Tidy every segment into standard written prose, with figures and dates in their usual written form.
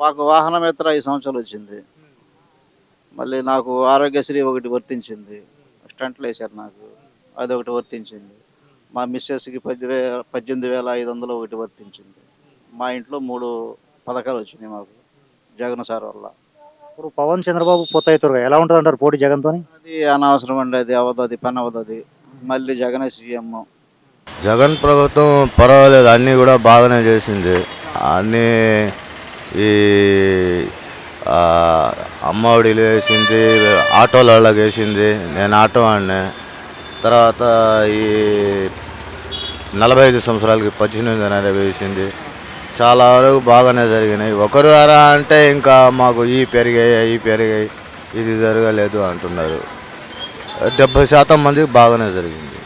మాకు వాహనమిత్ర 5 సంవత్సరాలు వచ్చింది. మళ్ళీ నాకు ఆరోగ్యశ్రీ ఒకటి వర్తించింది. స్టంట్‌లేశారు నాకు. అదొకటి వర్తించింది. మా మిసెస్‌కి 18,500 ఒకటి వర్తించింది. మా ఇంట్లో 3 పథకాలొచ్చినాయి మాకు. జగన్ సార్ వల్ల. ఇప్పుడు పవన్ చంద్రబాబు పొత్తయితురుగా ఎలా ఉంటదంటారు పోటీ జగన్‌తోని? అది అనవసరం అండి. అది అవ్వదు. అది పని అవ్వదది. మళ్ళీ జగనే సీఎం. జగన్ ప్రభుత్వం పర్వాలేదు, అన్నీ కూడా బాగానే చేసింది. అన్నీ ఈ అమ్మ ఒడిలు వేసింది, ఆటోల వాళ్ళకి వేసింది. నేను ఆటో వాడిని. తర్వాత ఈ 45 సంవత్సరాలకి 18,500 వేసింది. చాలా వరకు బాగానే జరిగినాయి. ఒకరు అరా అంటే ఇంకా మాకు ఈ పెరిగాయి ఇది జరగలేదు అంటున్నారు. 70% మందికి బాగానే జరిగింది.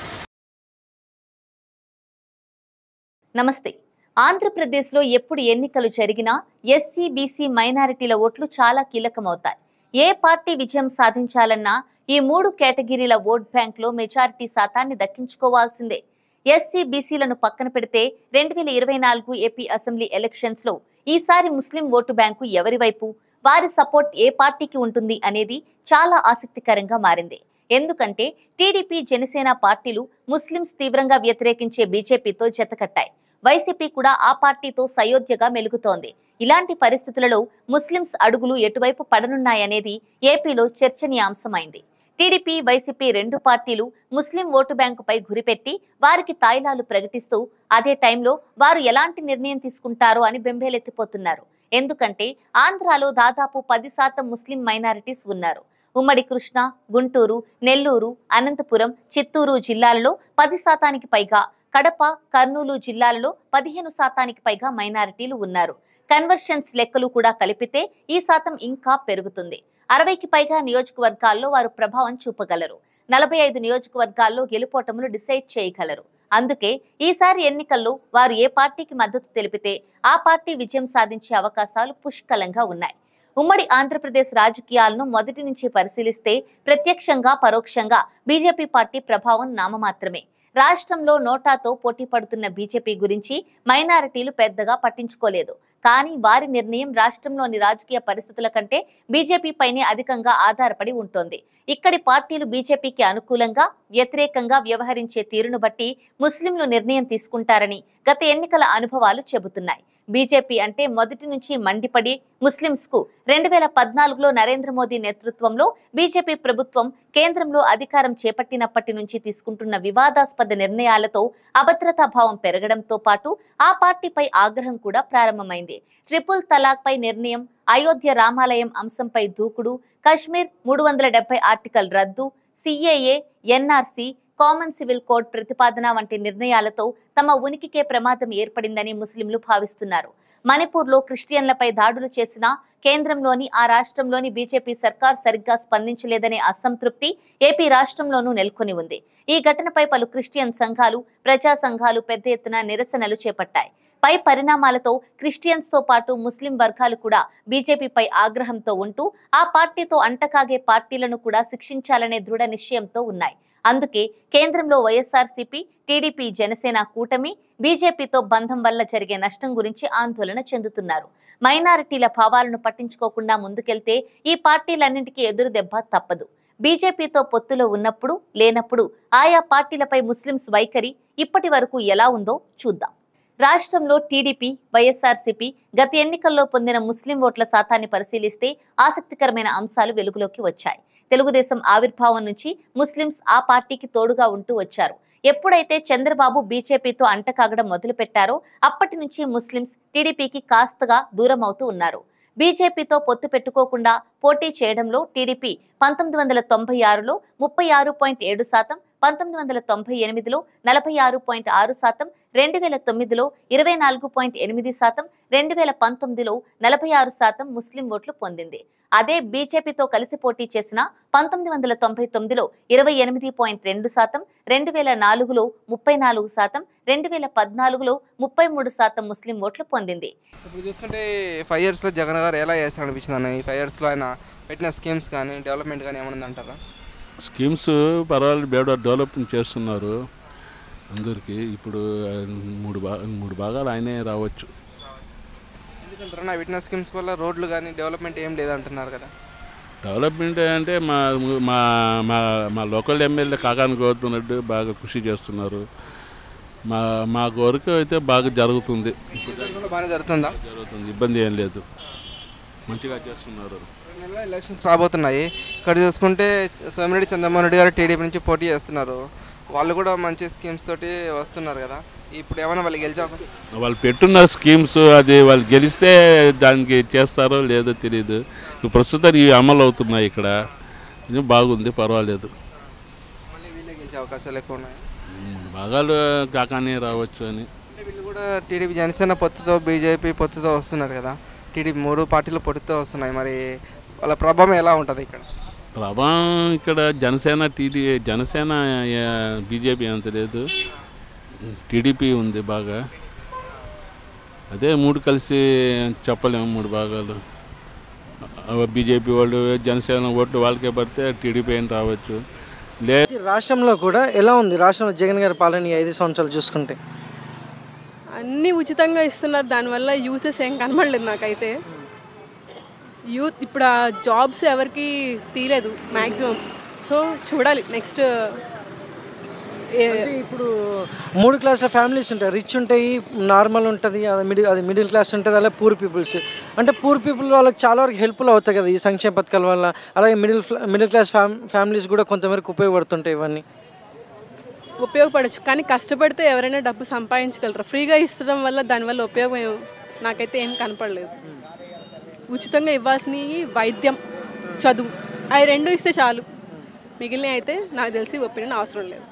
నమస్తే. ఆంధ్రప్రదేశ్లో ఎప్పుడు ఎన్నికలు జరిగినా ఎస్సీ, బీసీ, మైనారిటీల ఓట్లు చాలా కీలకమవుతాయి. ఏ పార్టీ విజయం సాధించాలన్నా ఈ 3 కేటగిరీల ఓట్ బ్యాంక్లో మెజారిటీ శాతాన్ని దక్కించుకోవాల్సిందే. ఎస్సీ, బీసీలను పక్కన పెడితే 2024 ఏపీ అసెంబ్లీ ఎలక్షన్స్లో ఈసారి ముస్లిం ఓటు బ్యాంకు ఎవరి వైపు, వారి సపోర్ట్ ఏ పార్టీకి ఉంటుంది అనేది చాలా ఆసక్తికరంగా మారింది. ఎందుకంటే టీడీపీ, జనసేన పార్టీలు ముస్లింస్ తీవ్రంగా వ్యతిరేకించే బీజేపీతో జతకట్టాయి. వైసీపీ కూడా ఆ పార్టీతో సయోధ్యగా మెలుగుతోంది. ఇలాంటి పరిస్థితులలో ముస్లింస్ అడుగులు ఎటువైపు పడనున్నాయనేది ఏపీలో చర్చనీయాంశమైంది. టీడీపీ, వైసీపీ 2 పార్టీలు ముస్లిం ఓటు బ్యాంకుపై గురిపెట్టి వారికి తాయిలాలు ప్రకటిస్తూ అదే టైంలో వారు ఎలాంటి నిర్ణయం తీసుకుంటారో అని బెంబేలెత్తిపోతున్నారు. ఎందుకంటే ఆంధ్రాలో దాదాపు 10% ముస్లిం మైనారిటీస్ ఉన్నారు. ఉమ్మడి కృష్ణా, గుంటూరు, నెల్లూరు, అనంతపురం, చిత్తూరు జిల్లాలలో 10%కి పైగా, కడప, కర్నూలు జిల్లాలలో 15%కి పైగా మైనారిటీలు ఉన్నారు. కన్వర్షన్స్ లెక్కలు కూడా కలిపితే ఈ శాతం ఇంకా పెరుగుతుంది. 60కి పైగా నియోజకవర్గాల్లో వారు ప్రభావం చూపగలరు. 45 నియోజకవర్గాల్లో గెలుపోటములు డిసైడ్ చేయగలరు. అందుకే ఈసారి ఎన్నికల్లో వారు ఏ పార్టీకి మద్దతు తెలిపితే ఆ పార్టీ విజయం సాధించే అవకాశాలు పుష్కలంగా ఉన్నాయి. ఉమ్మడి ఆంధ్రప్రదేశ్ రాజకీయాలను మొదటి నుంచి పరిశీలిస్తే ప్రత్యక్షంగా, పరోక్షంగా బీజేపీ పార్టీ ప్రభావం నామమాత్రమే. రాష్ట్రంలో నోటాతో పోటీ పడుతున్న బీజేపీ గురించి మైనారిటీలు పెద్దగా పట్టించుకోలేదు. కానీ వారి నిర్ణయం రాష్ట్రంలోని రాజకీయ పరిస్థితుల కంటే బీజేపీ పైనే అధికంగా ఆధారపడి ఉంటుంది. ఇక్కడి పార్టీలు బీజేపీకి అనుకూలంగా, వ్యతిరేకంగా వ్యవహరించే తీరును బట్టి ముస్లింలు నిర్ణయం తీసుకుంటారని గత ఎన్నికల అనుభవాలు చెబుతున్నాయి. బీజేపీ అంటే మొదటి నుంచి మండిపడి ముస్లింస్ కు 2014లో నరేంద్ర మోదీ నేతృత్వంలో బీజేపీ ప్రభుత్వం కేంద్రంలో అధికారం చేపట్టినప్పటి నుంచి తీసుకుంటున్న వివాదాస్పద నిర్ణయాలతో అభద్రతా భావం పెరగడంతో పాటు ఆ పార్టీపై ఆగ్రహం కూడా ప్రారంభమైంది. ట్రిపుల్ తలాక్ పై నిర్ణయం, అయోధ్య రామాలయం అంశంపై దూకుడు, కశ్మీర్ 370 ఆర్టికల్ రద్దు, CAA, NRC, common civil code ప్రతిపాదన వంటి నిర్ణయాలతో తమ ఉనికికే ప్రమాదం ఏర్పడిందని ముస్లింలు భావిస్తున్నారు. మణిపూర్లో క్రిస్టియన్లపై దాడులు చేసినా కేంద్రంలోని ఆ రాష్ట్రంలోని బీజేపీ సర్కార్ సరిగ్గా స్పందించలేదనే అసంతృప్తి ఏపీ రాష్ట్రంలోనూ నెలకొని ఉంది. ఈ ఘటనపై పలు క్రిస్టియన్ సంఘాలు, ప్రజా సంఘాలు పెద్ద ఎత్తున నిరసనలు చేపట్టాయి. పై పరిణామాలతో క్రిస్టియన్స్ తో పాటు ముస్లిం వర్గాలు కూడా బీజేపీపై ఆగ్రహంతో ఉంటూ ఆ పార్టీతో అంటకాగే పార్టీలను కూడా శిక్షించాలనే దృఢ నిశ్చయంతో ఉన్నాయి. అందుకే కేంద్రంలో వైఎస్ఆర్సీపీ, టీడీపీ, జనసేన కూటమి బీజేపీతో బంధం వల్ల జరిగే నష్టం గురించి ఆందోళన చెందుతున్నారు. మైనారిటీల భావాలను పట్టించుకోకుండా ముందుకెళ్తే ఈ పార్టీలన్నింటికీ ఎదురు దెబ్బ తప్పదు. బీజేపీతో పొత్తులో ఉన్నప్పుడు, లేనప్పుడు ఆయా పార్టీలపై ముస్లింస్ వైఖరి ఇప్పటి వరకు ఎలా ఉందో చూద్దాం. రాష్ట్రంలో టీడీపీ, వైఎస్ఆర్సీపీ గత ఎన్నికల్లో పొందిన ముస్లిం ఓట్ల శాతాన్ని పరిశీలిస్తే ఆసక్తికరమైన అంశాలు వెలుగులోకి వచ్చాయి. తెలుగుదేశం ఆవిర్భావం నుంచి ముస్లింస్ ఆ పార్టీకి తోడుగా ఉంటూ వచ్చారు. ఎప్పుడైతే చంద్రబాబు బీజేపీతో అంటకాగడం మొదలు పెట్టారో అప్పటి నుంచి ముస్లింస్ టీడీపీకి కాస్తగా దూరం అవుతూ ఉన్నారు. బీజేపీతో పొత్తు పెట్టుకోకుండా పోటీ చేయడంలో టీడీపీ 1996లో 36.7%, 1998లో 46.6%, 2009లో 24.8%, 2019లో 46% ముస్లిం ఓట్లు పొందింది. అదే బీజేపీతో కలిసి పోటీ చేసిన 1999లో 28.2%, 2004లో 34%, 2014లో 33% ముస్లిం ఓట్లు పొందింది. ఇప్పుడు చూసుకుంటే 5 ఇయర్స్లో జగన్ గారు ఎలా చేస్తాడు అనిపించింది అన్న? ఈ 5 ఇయర్స్లో ఆయన పెట్టిన స్కీమ్స్ కానీ డెవలప్మెంట్ కానీ ఏమన్నా అంటారా? స్కీమ్స్ పర్వాలేదు, డెవలప్మెంట్ చేస్తున్నారు అందరికీ. ఇప్పుడు మూడు భాగాలు ఆయనే రావచ్చు. లేదంటారా విట్నెస్ స్కీమ్స్ వల్ల రోడ్లు కానీ డెవలప్మెంట్ ఏం లేదంటున్నారు కదా? డెవలప్మెంట్ అంటే మా మా మా మా లోకల్ ఎమ్మెల్యే కాకాని గోవర్ధన్ బాగా కృషి చేస్తున్నారు. మాకు వరకు అయితే బాగా జరుగుతుంది. బాగానే జరుగుతుందా? జరుగుతుంది, ఇబ్బంది ఏం లేదు, మంచిగా చేస్తున్నారు. ఎలక్షన్స్ రాబోతున్నాయి. ఇక్కడ చూసుకుంటే సోమిరెడ్డి చంద్రమోహన్ రెడ్డి గారు టీడీపీ నుంచి పోటీ చేస్తున్నారు. వాళ్ళు కూడా మంచి స్కీమ్స్ తోటి వస్తున్నారు కదా. ఇప్పుడు ఏమైనా వాళ్ళు వాళ్ళు పెట్టున్న స్కీమ్స్ అది వాళ్ళు గెలిస్తే దానికి చేస్తారో లేదో తెలియదు. ప్రస్తుతం ఇవి అమలు అవుతున్నాయి ఇక్కడ. ఇది బాగుంది, పర్వాలేదు. గెలిచే అవకాశాలు ఎక్కువ ఉన్నాయి. బాగాలు కాకానే రావచ్చు అని. వీళ్ళు కూడా టీడీపీ జనసేన పొత్తుతో బీజేపీ పొత్తుతో వస్తున్నారు కదా. టీడీపీ 3 పార్టీలు పొత్తుతో వస్తున్నాయి. మరి వాళ్ళ ప్రభావం ఎలా ఉంటుంది ఇక్కడ? ప్రభావం ఇక్కడ జనసేన బీజేపీ అంత లేదు, టీడీపీ ఉంది బాగా. అదే 3 కలిసి చెప్పలేము, 3 భాగాలు. బీజేపీ వాళ్ళు జనసేన ఓట్లు వాళ్ళకే పడితే టీడీపీ ఏం రావచ్చు. రాష్ట్రంలో కూడా ఎలా ఉంది? రాష్ట్రంలో జగన్ గారి పాలన 5 సంవత్సరాలు చూసుకుంటే అన్నీ ఉచితంగా ఇస్తున్నారు. దానివల్ల యూసెస్ ఏం కనబడలేదు నాకైతే. యూత్ ఇప్పుడు ఆ జాబ్స్ ఎవరికి తీయలేదు మ్యాక్సిమం. సో చూడాలి నెక్స్ట్. ఇప్పుడు 3 క్లాసుల ఫ్యామిలీస్ ఉంటాయి. రిచ్ ఉంటాయి, నార్మల్ ఉంటుంది, అది మిడిల్ క్లాస్ ఉంటుంది, అలాగే పూర్ పీపుల్స్. అంటే పూర్ పీపుల్ వాళ్ళకి చాలా వరకు హెల్ప్ఫుల్ అవుతాయి కదా ఈ సంక్షేమ పథకాల వల్ల. అలాగే మిడిల్ క్లాస్ ఫ్యామిలీస్ కూడా కొంతవరకు ఉపయోగపడుతుంటాయి. ఇవన్నీ ఉపయోగపడచ్చు, కానీ కష్టపడితే ఎవరైనా డబ్బు సంపాదించగలరు. ఫ్రీగా ఇస్తడం వల్ల దానివల్ల ఉపయోగం నాకైతే ఏం కనపడలేదు. ఉచితంగా ఇవ్వాల్సినవి వైద్యం, చదువు, అవి 2 ఇస్తే చాలు. మిగిలిన అయితే నాకు తెలిసి ఒపీనియన్ అవసరం లేదు.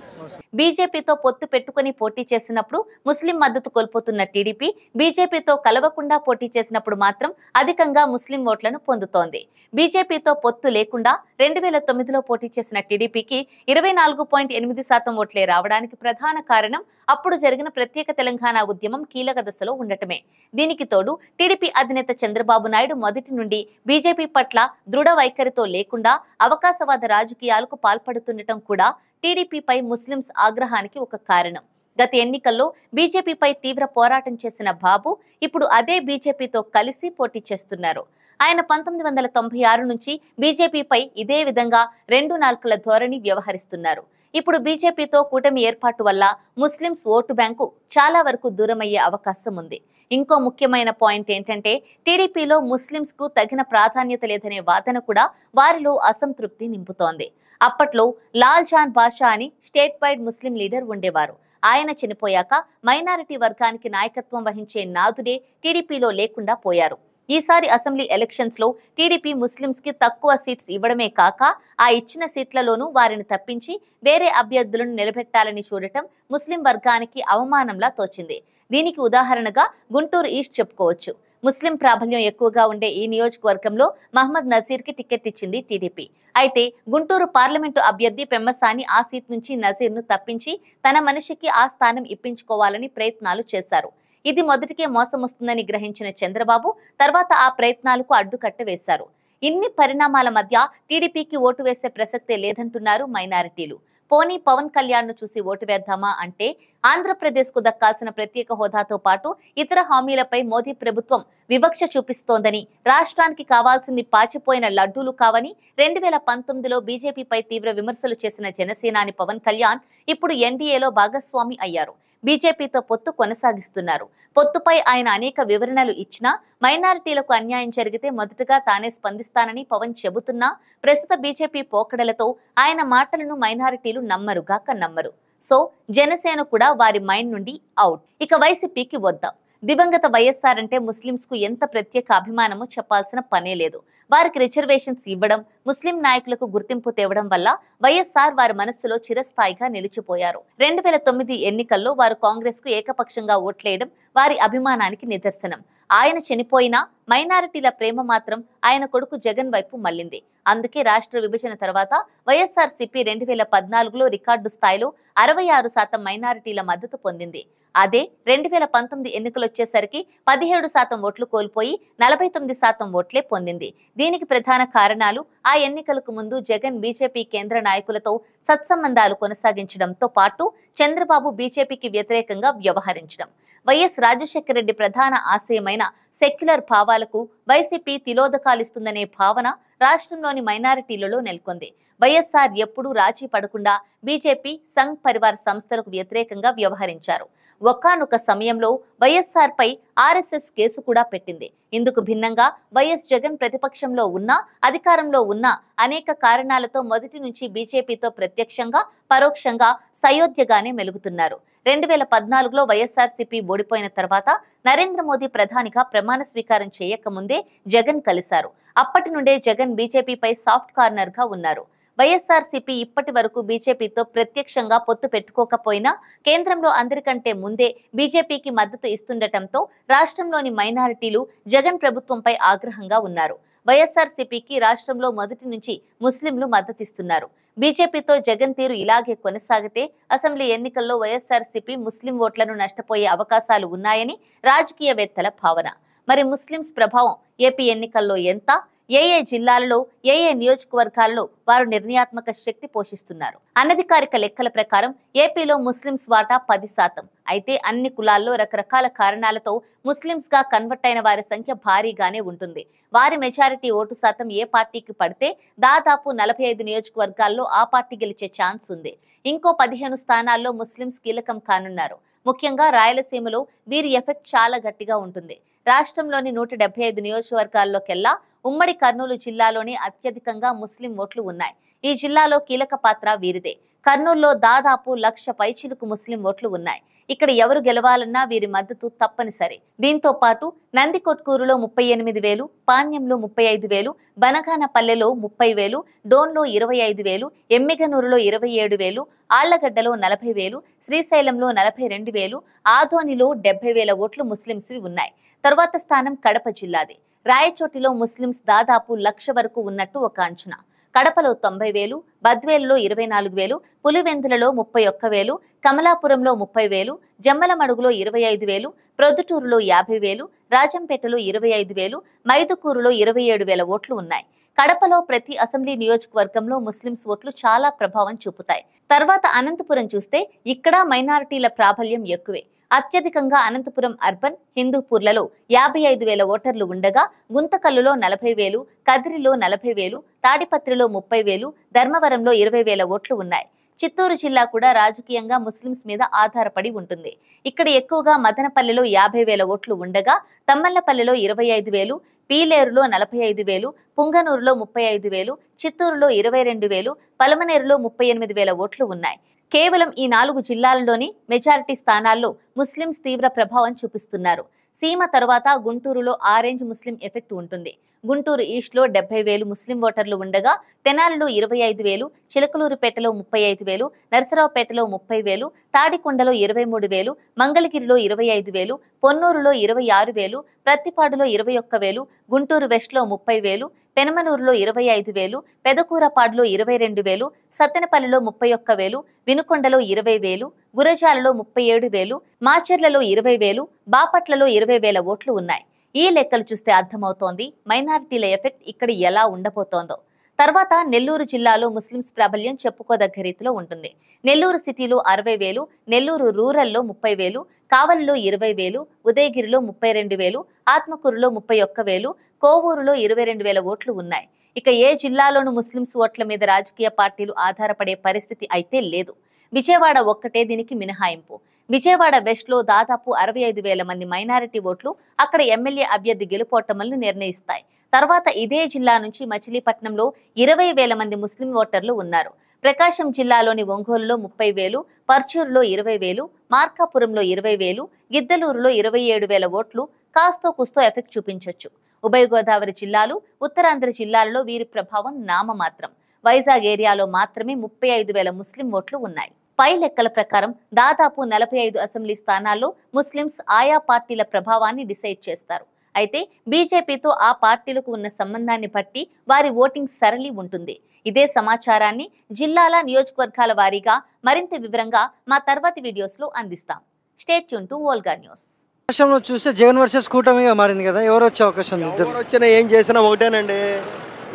బీజేపీతో పొత్తు పెట్టుకుని పోటీ చేసినప్పుడు ముస్లిం మద్దతు కోల్పోతున్న టీడీపీ బీజేపీతో కలవకుండా పోటీ చేసినప్పుడు మాత్రం అధికంగా ముస్లిం ఓట్లను పొందుతోంది. బీజేపీతో పొత్తు లేకుండా 2009లో పోటీ చేసిన టీడీపీకి 24.8% ఓట్లే రావడానికి ప్రధాన కారణం అప్పుడు జరిగిన ప్రత్యేక తెలంగాణ ఉద్యమం కీలక దశలో ఉండటమే. దీనికి తోడు టీడీపీ అధినేత చంద్రబాబు నాయుడు మొదటి నుండి బీజేపీ పట్ల దృఢ వైఖరితో లేకుండా అవకాశవాద రాజకీయాలకు పాల్పడుతుండటం కూడా టీడీపీపై ముస్లింస్ ఆగ్రహానికి ఒక కారణం. గత ఎన్నికల్లో బీజేపీపై తీవ్ర పోరాటం చేసిన బాబు ఇప్పుడు అదే బీజేపీతో కలిసి పోటీ చేస్తున్నారు. ఆయన 1996 నుంచి బీజేపీపై ఇదే విధంగా 2 నాల్కల ధోరణి వ్యవహరిస్తున్నారు. ఇప్పుడు బీజేపీతో కూటమి ఏర్పాటు వల్ల ముస్లింస్ ఓటు బ్యాంకు చాలా వరకు దూరమయ్యే అవకాశం ఉంది. ఇంకో ముఖ్యమైన పాయింట్ ఏంటంటే టీడీపీలో ముస్లింస్ కు తగిన ప్రాధాన్యత లేదనే వాదన కూడా వారిలో అసంతృప్తి నింపుతోంది. అప్పట్లో లాల్ జాన్ బాషా అని స్టేట్ వైడ్ ముస్లిం లీడర్ ఉండేవారు. ఆయన చనిపోయాక మైనారిటీ వర్గానికి నాయకత్వం వహించే నాదుడే టీడీపీలో లేకుండా పోయారు. ఈసారి అసెంబ్లీ ఎలక్షన్స్ లో టీడీపీ ముస్లింస్ కి తక్కువ సీట్స్ ఇవ్వడమే కాక ఆ ఇచ్చిన సీట్లలోనూ వారిని తప్పించి వేరే అభ్యర్థులను నిలబెట్టాలని చూడటం ముస్లిం వర్గానికి అవమానంలా తోచింది. దీనికి ఉదాహరణగా గుంటూరు ఈస్ట్ చెప్పుకోవచ్చు. ముస్లిం ప్రాబల్యం ఎక్కువగా ఉండే ఈ నియోజకవర్గంలో మహమ్మద్ నజీర్ కి టికెట్ ఇచ్చింది టీడీపీ. అయితే గుంటూరు పార్లమెంటు అభ్యర్థి పెమ్మసాని ఆ సీట్ నుంచి నజీర్ ను తప్పించి తన మనిషికి ఆ స్థానం ఇప్పించుకోవాలని ప్రయత్నాలు చేశారు. ఇది మొదటికే మోసం వస్తుందని గ్రహించిన చంద్రబాబు తర్వాత ఆ ప్రయత్నాలకు అడ్డుకట్ట వేశారు. ఇన్ని పరిణామాల మధ్య టీడీపీకి ఓటు వేసే ప్రసక్తే లేదంటున్నారు మైనారిటీలు. పోనీ పవన్ కళ్యాణ్ ను చూసి ఓటు వేద్దామా అంటే ఆంధ్రప్రదేశ్ కు దక్కాల్సిన ప్రత్యేక హోదాతో పాటు ఇతర హామీలపై మోదీ ప్రభుత్వం వివక్ష చూపిస్తోందని, రాష్ట్రానికి కావాల్సింది పాచిపోయిన లడ్డూలు కావని 2019లో బీజేపీపై తీవ్ర విమర్శలు చేసిన జనసేనాని పవన్ కళ్యాణ్ ఇప్పుడు ఎన్డీఏలో భాగస్వామి అయ్యారు. బీజేపీతో పొత్తు కొనసాగిస్తున్నారు. పొత్తుపై ఆయన అనేక వివరణలు ఇచ్చినా మైనారిటీలకు అన్యాయం జరిగితే మొదటగా తానే స్పందిస్తానని పవన్ చెబుతున్నా ప్రస్తుత బీజేపీ పోకడలతో ఆయన మాటలను మైనారిటీలు నమ్మరు. సో జనసేన కూడా వారి మైండ్ నుండి అవుట్. ఇక వైసీపీకి వద్దాం. దివంగత వైఎస్ఆర్ అంటే ముస్లింస్ కు ఎంత ప్రత్యేక అభిమానమో చెప్పాల్సిన పనే లేదు. వారికి రిజర్వేషన్స్ ఇవ్వడం, ముస్లిం నాయకులకు గుర్తింపు తేవడం వల్ల వైఎస్ఆర్ వారి మనస్సులో చిరస్థాయిగా నిలిచిపోయారు. 2009 ఎన్నికల్లో వారు కాంగ్రెస్ కు ఏకపక్షంగా ఓట్లేయడం వారి అభిమానానికి నిదర్శనం. ఆయన చనిపోయినా మైనారిటీల ప్రేమ మాత్రం ఆయన కొడుకు జగన్ వైపు మళ్లింది. అందుకే రాష్ట్ర విభజన తర్వాత వైఎస్ఆర్సీపీ 2014లో రికార్డు స్థాయిలో 66% మైనారిటీల మద్దతు పొందింది. అదే 2019 ఎన్నికలొచ్చేసరికి 17% ఓట్లు కోల్పోయి 49% ఓట్లే పొందింది. దీనికి ప్రధాన కారణాలు ఆ ఎన్నికలకు ముందు జగన్ బీజేపీ కేంద్ర నాయకులతో సత్సంబంధాలు కొనసాగించడంతో పాటు చంద్రబాబు బీజేపీకి వ్యతిరేకంగా వ్యవహరించడం. వైఎస్ రాజశేఖర రెడ్డి ప్రధాన ఆశయమైన సెక్యులర్ భావాలకు వైసీపీ తిలోదకాలిస్తుందనే భావన రాష్ట్రంలోని మైనారిటీలలో నెలకొంది. వైఎస్ఆర్ ఎప్పుడూ రాజీ పడకుండా బీజేపీ, సంఘ్ పరివార్ సంస్థలకు వ్యతిరేకంగా వ్యవహరించారు. ఒకానొక సమయంలో వైఎస్ఆర్ పై ఆర్ఎస్ఎస్ కేసు కూడా పెట్టింది. ఇందుకు భిన్నంగా వైఎస్ జగన్ ప్రతిపక్షంలో ఉన్నా, అధికారంలో ఉన్నా అనేక కారణాలతో మొదటి నుంచి బీజేపీతో ప్రత్యక్షంగా, పరోక్షంగా సయోధ్యగానే మెలుగుతున్నారు. 2014లో వైఎస్ఆర్సీపీ ఓడిపోయిన తర్వాత నరేంద్ర మోదీ ప్రధానిగా ప్రమాణ స్వీకారం చేయకముందే జగన్ కలిశారు. అప్పటి నుండే జగన్ బీజేపీపై సాఫ్ట్ కార్నర్ గా ఉన్నారు. వైఎస్ఆర్సీపీ ఇప్పటి వరకు బీజేపీతో ప్రత్యక్షంగా పొత్తు పెట్టుకోకపోయినా కేంద్రంలో అందరికంటే ముందే బీజేపీకి మద్దతు ఇస్తుండటంతో రాష్ట్రంలోని మైనారిటీలు జగన్ ప్రభుత్వంపై ఆగ్రహంగా ఉన్నారు. వైఎస్ఆర్సీపీకి రాష్ట్రంలో మొదటి నుంచి ముస్లింలు మద్దతిస్తున్నారు. బీజేపీతో జగన్ తీరు ఇలాగే కొనసాగితే అసెంబ్లీ ఎన్నికల్లో వైఎస్ఆర్సీపీ ముస్లిం ఓట్లను నష్టపోయే అవకాశాలు ఉన్నాయని రాజకీయవేత్తల భావన. మరి ముస్లింస్ ప్రభావం ఏపీ ఎన్నికల్లో ఎంత, ఏ జిల్లాలలో, ఏ నియోజకవర్గాల్లో వారు నిర్ణయాత్మక శక్తి పోషిస్తున్నారు? అనధికారిక లెక్కల ప్రకారం ఏపీలో ముస్లింస్ వాటా 10%. అయితే అన్ని కులాల్లో రకరకాల కారణాలతో ముస్లింస్ గా కన్వర్ట్ అయిన వారి సంఖ్య భారీగానే ఉంటుంది. వారి మెజారిటీ ఓటు శాతం ఏ పార్టీకి పడితే దాదాపు 45 నియోజకవర్గాల్లో ఆ పార్టీ గెలిచే ఛాన్స్ ఉంది. ఇంకో 15 స్థానాల్లో ముస్లింస్ కీలకం కానున్నారు. ముఖ్యంగా రాయలసీమలో వీరి ఎఫెక్ట్ చాలా గట్టిగా ఉంటుంది. రాష్ట్రంలోని 175 నియోజకవర్గాల్లోకెల్లా ఉమ్మడి కర్నూలు జిల్లాలోనే అత్యధికంగా ముస్లిం ఓట్లు ఉన్నాయి. ఈ జిల్లాలో కీలక పాత్ర వీరిదే. కర్నూలులో దాదాపు 1,00,000 పైచిలుకు ముస్లిం ఓట్లు ఉన్నాయి. ఇక్కడ ఎవరు గెలవాలన్నా వీరి మద్దతు తప్పనిసరి. దీంతో పాటు నందికొట్కూరులో 38,000, పాణ్యంలో 35,000, బనగానపల్లెలో 30,000, డోన్లో 25,000, ఎమ్మిగనూరులో 27,000, ఆళ్లగడ్డలో 40,000, శ్రీశైలంలో 42,000, ఆదోనిలో 70,000 ఓట్లు ముస్లింస్వి ఉన్నాయి. తర్వాత స్థానం కడప జిల్లాది. రాయచోటిలో ముస్లింస్ దాదాపు 1,00,000 వరకు ఉన్నట్టు ఒక అంచనా. కడపలో 90,000, బద్వేలులో 24,000, పులివెందులలో 31,000, కమలాపురంలో 30,000, జమ్మలమడుగులో 25,000, ప్రొద్దుటూరులో 50,000, రాజంపేటలో 25,000, మైదుకూరులో 27,000 ఓట్లు ఉన్నాయి. కడపలో ప్రతి అసెంబ్లీ నియోజకవర్గంలో ముస్లింస్ ఓట్లు చాలా ప్రభావం చూపుతాయి. తర్వాత అనంతపురం చూస్తే ఇక్కడ మైనారిటీల ప్రాబల్యం ఎక్కువే. అత్యధికంగా అనంతపురం అర్బన్, హిందూపూర్లలో 55,000 ఓటర్లు ఉండగా గుంతకల్లులో 40,000, కదిరిలో 40,000, తాడిపత్రిలో 30,000, ధర్మవరంలో 20,000 ఓట్లు ఉన్నాయి. చిత్తూరు జిల్లా కూడా రాజకీయంగా ముస్లింస్ మీద ఆధారపడి ఉంటుంది. ఇక్కడ ఎక్కువగా మదనపల్లిలో 50,000 ఓట్లు ఉండగా తమ్మల్లపల్లిలో 25,000, పీలేరులో 45,000, పుంగనూరులో 35,000, చిత్తూరులో 22,000, పలమనేరులో 38,000 ఓట్లు ఉన్నాయి. కేవలం ఈ 4 జిల్లాల్లోని మెజారిటీ స్థానాల్లో ముస్లింస్ తీవ్ర ప్రభావం చూపిస్తున్నారు. సీమ తర్వాత గుంటూరులో ఆరెంజ్ ముస్లిం ఎఫెక్ట్ ఉంటుంది. గుంటూరు ఈస్ట్లో 70,000 ముస్లిం ఓటర్లు ఉండగా తెనాలిలో 25,000, చిలకలూరుపేటలో 35,000, నరసరావుపేటలో 30,000, తాడికొండలో 23,000, మంగళగిరిలో 25,000, పొన్నూరులో 26,000, ప్రత్తిపాడులో 21,000, గుంటూరు వెస్ట్లో 30,000, పెనమనూరులో 25,000, పెదకూరపాడులో 22,000, సత్తెనపల్లిలో 31,000, వినుకొండలో 20,000, గురజాలలో 37,000, మాచర్లలో 20,000, బాపట్లలో 20,000 ఓట్లు ఉన్నాయి. ఈ లెక్కలు చూస్తే అర్థమవుతోంది మైనారిటీల ఎఫెక్ట్ ఇక్కడ ఎలా ఉండబోతోందో. తర్వాత నెల్లూరు జిల్లాలో ముస్లింస్ ప్రాబల్యం చెప్పుకోదగ్గ రీతిలో ఉంటుంది. నెల్లూరు సిటీలో 60,000, నెల్లూరు రూరల్లో 30,000, కావలిలో 20,000, ఉదయగిరిలో 32,000, ఆత్మకూరులో 31,000, కోవూరులో 22,000 ఓట్లు ఉన్నాయి. ఇక ఏ జిల్లాలోనూ ముస్లింస్ ఓట్ల మీద రాజకీయ పార్టీలు ఆధారపడే పరిస్థితి అయితే లేదు. విజయవాడ ఒక్కటే దీనికి మినహాయింపు. విజయవాడ వెస్ట్లో దాదాపు 65,000 మంది మైనారిటీ ఓట్లు అక్కడ ఎమ్మెల్యే అభ్యర్థి గెలుపోటములను నిర్ణయిస్తాయి. తర్వాత ఇదే జిల్లా నుంచి మచిలీపట్నంలో 20,000 మంది ముస్లిం ఓటర్లు ఉన్నారు. ప్రకాశం జిల్లాలోని ఒంగోలులో 30,000, పర్చూరులో 20,000, మార్కాపురంలో 20,000, గిద్దలూరులో 27,000 ఓట్లు కాస్తో కుస్తో ఎఫెక్ట్ చూపించొచ్చు. ఉభయ గోదావరి జిల్లాలు, ఉత్తరాంధ్ర జిల్లాలలో వీరి ప్రభావం నామమాత్రం. వైజాగ్ ఏరియాలో మాత్రమే 35,000 ముస్లిం ఓట్లు ఉన్నాయి. పై లెక్కల ప్రకారం దాదాపు 45 అసెంబ్లీ స్థానాల్లో ముస్లింస్ ఆయా పార్టీల ప్రభావాన్ని డిసైడ్ చేస్తారు. అయితే బీజేపీతో ఆ పార్టీలకు ఉన్న సంబంధాన్ని బట్టి వారి ఓటింగ్ సరళి ఉంటుంది. ఇదే సమాచారాన్ని జిల్లాల, నియోజకవర్గాల వారీగా మరింత వివరంగా మా తర్వాతి వీడియోస్లో అందిస్తాం. Stay tune to Volga news. రాష్ట్రంలో చూస్తే జగన్ వర్సెస్ కూటమిగా మారింది కదా, ఎవరు వచ్చే అవకాశం ఉంది? ఎవరు వచ్చినా ఏం చేసినా ఒకటేనండి.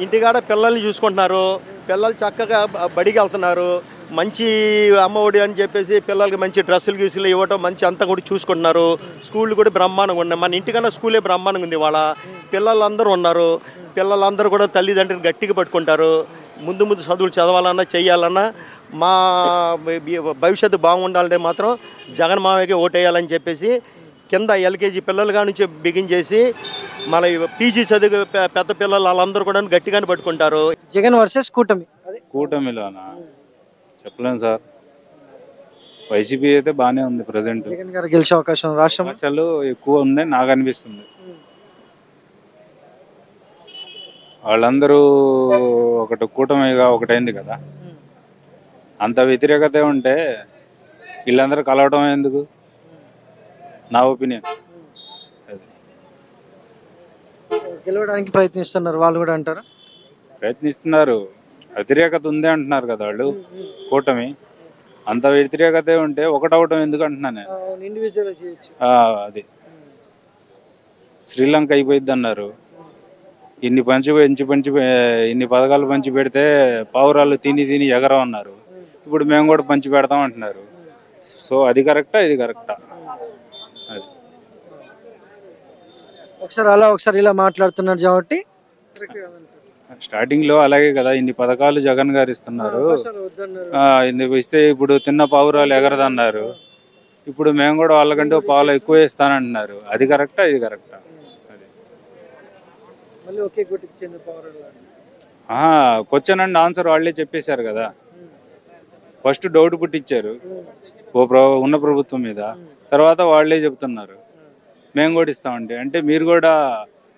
ఇంటికాడ పిల్లల్ని చూసుకుంటున్నారు, పిల్లలు చక్కగా బడికి వెళ్తున్నారు, మంచి అమ్మఒడి అని చెప్పేసి పిల్లలకి మంచి డ్రెస్సులు గీసులు ఇవ్వటం మంచి అంతా కూడా చూసుకుంటున్నారు. స్కూళ్ళు కూడా బ్రహ్మాండంగా ఉన్నాయి. మన ఇంటికన్నా స్కూలే బ్రహ్మాండంగా ఉంది. వాళ్ళ పిల్లలందరూ ఉన్నారు. పిల్లలందరూ కూడా తల్లిదండ్రులు గట్టిగా పట్టుకుంటారు. ముందు ముందు చదువులు చదవాలన్నా చేయాలన్నా మా భవిష్యత్తు బాగుండాలంటే మాత్రం జగన్ మామయ్యకి ఓటేయాలని చెప్పేసి కింద ఎల్కేజీ పిల్లలుగా నుంచి బిగిన్ చేసి మళ్ళీ పీజీ చదువు పెద్ద పిల్లలు వాళ్ళందరూ కూడా గట్టిగానే పట్టుకుంటారు. జగన్ వర్సెస్ కూటమి. కూటమిలోనా చెప్పలేము సార్. వైసీపీ అయితే బాగానే ఉంది ప్రజెంట్. జగన్ గారు గెలిచే అవకాశం రాష్ట్రం అసలు ఎక్కువ ఉందని నాకు అనిపిస్తుంది. వాళ్ళందరూ ఒకటి కూటమిగా ఒకటైంది కదా, అంత వ్యతిరేకత ఉంటే వీళ్ళందరూ కలవడం ఎందుకు, నా ఒపీనియన్. గెలవడానికి ప్రయత్నిస్తున్నారు వాళ్ళు కూడా అంటారు. ప్రయత్నిస్తున్నారు, వ్యతిరేకత ఉంది అంటున్నారు కదా వాళ్ళు. కూటమి అంత వ్యతిరేకత ఉంటే ఒకటవటం ఎందుకు అంటున్నాను నేను. అది శ్రీలంక అయిపోయింది అన్నారు. ఇన్ని ఇన్ని పథకాలు పంచి పెడితే పావురాలు తిని ఎగరం అన్నారు. ఇప్పుడు మేము కూడా పంచి పెడతాం అంటున్నారు. సో అది కరెక్టా ఇది కరెక్టా? అది ఒకసారి ఇలా మాట్లాడుతున్నారు కాబట్టి స్టార్టింగ్ లో అలాగే కదా, ఇన్ని పథకాలు జగన్ గారు ఇస్తున్నారు. ఇస్తే ఇప్పుడు తిన్న పావురాలు ఎగరదన్నారు. ఇప్పుడు మేము కూడా వాళ్ళకంటే పాలు ఎక్కువ ఇస్తానంటున్నారు. అది కరెక్టా ఇది కరెక్టా? క్వశ్చన్ అండ్ ఆన్సర్ వాళ్ళే చెప్పేశారు కదా. ఫస్ట్ డౌట్ పుట్టించారు ఉన్న ప్రభుత్వం మీద, తర్వాత వాళ్ళే చెప్తున్నారు మేము కూడా ఇస్తామంటే. అంటే మీరు కూడా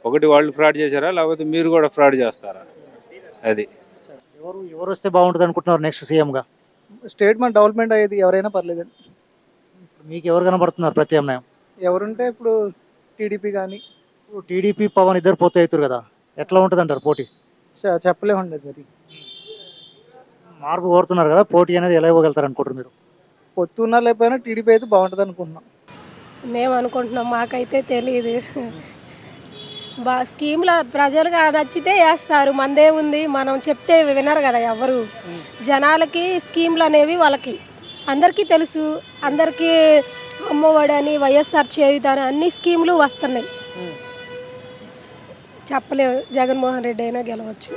ఒకటి వాళ్ళు ఫ్రాడ్ చేశారా, లేకపోతే మీరు కూడా ఫ్రాడ్ చేస్తారా? అది ఎవరు వస్తే బాగుంటుంది అనుకుంటున్నారు నెక్స్ట్ సీఎంగా? స్టేట్ మన డెవలప్మెంట్ అయ్యేది ఎవరైనా పర్లేదండి. మీకు ఎవరు కనబడుతున్నారు ప్రత్యామ్నాయం? ఎవరుంటే ఇప్పుడు టీడీపీ కానీ. టీడీపీ పవన్ ఇద్దరు పోతే అవుతారు కదా, ఎట్లా ఉంటుంది అంటారు పోటీ? చెప్పలేమండి. మరి మార్పు కోరుతున్నారు కదా, పోటీ అనేది ఎలా ఇవ్వగలుగుతారు అనుకుంటారు మీరు? పొత్తున్నా లేకపోయినా టీడీపీ అయితే బాగుంటుంది అనుకుంటున్నాం. మేము అనుకుంటున్నాం, మాకైతే తెలియదు. స్కీమ్ల ప్రజలుగా నచ్చితే వేస్తారు, మనదే ఉంది. మనం చెప్తే వినరు కదా ఎవరు. జనాలకి స్కీమ్లు అనేవి వాళ్ళకి అందరికీ తెలుసు. అందరికీ అమ్మఒడి అని, వైఎస్ఆర్ చేయుత అని అన్ని స్కీములు వస్తున్నాయి. చెప్పలేము, జగన్మోహన్ రెడ్డి అయినా గెలవచ్చు.